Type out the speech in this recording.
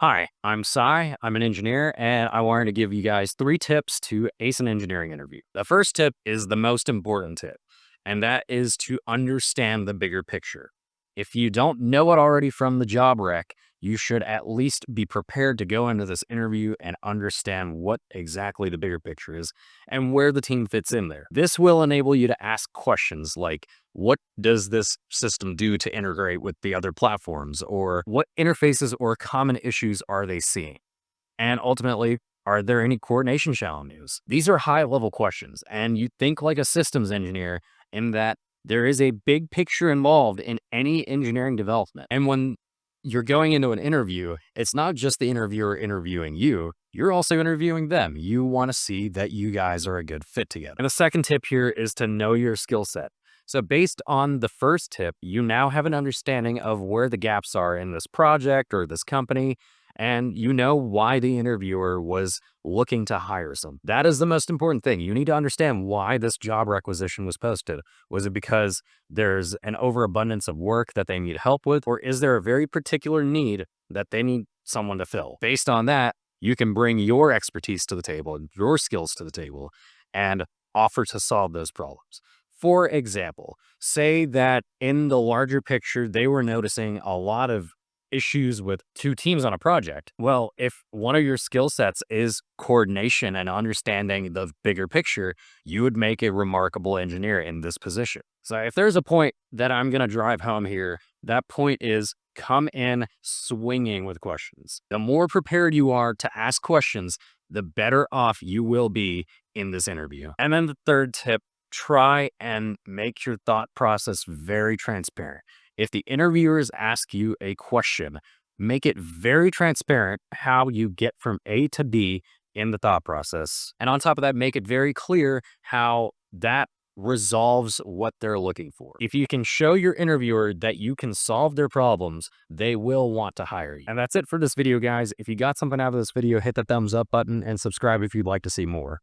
Hi, I'm Sai. I'm an engineer, and I wanted to give you guys 3 tips to ace an engineering interview. The first tip is the most important tip, and that is to understand the bigger picture. If you don't know it already from the job rec, you should at least be prepared to go into this interview and understand what exactly the bigger picture is and where the team fits in there. This will enable you to ask questions like, what does this system do to integrate with the other platforms? Or what interfaces or common issues are they seeing? And ultimately, are there any coordination challenges? These are high level questions, and you think like a systems engineer in that there is a big picture involved in any engineering development. And when you're going into an interview, it's not just the interviewer interviewing you, you're also interviewing them. You want to see that you guys are a good fit together. And the second tip here is to know your skill set. So, based on the first tip, you now have an understanding of where the gaps are in this project or this company, and you know why the interviewer was looking to hire some. That is the most important thing. You need to understand why this job requisition was posted. Was it because there's an overabundance of work that they need help with, or is there a very particular need that they need someone to fill? Based on that, you can bring your expertise to the table, your skills to the table, and offer to solve those problems. For example, say that in the larger picture, they were noticing a lot of issues with 2 teams on a project. Well, if one of your skill sets is coordination and understanding the bigger picture, you would make a remarkable engineer in this position. So, if there's a point that I'm going to drive home here, that point is come in swinging with questions. The more prepared you are to ask questions, the better off you will be in this interview. And then the third tip, try and make your thought process very transparent. If the interviewers ask you a question, make it very transparent how you get from A to B in the thought process. And on top of that, make it very clear how that resolves what they're looking for. If you can show your interviewer that you can solve their problems, they will want to hire you. And that's it for this video, guys. If you got something out of this video, hit the thumbs up button and subscribe if you'd like to see more.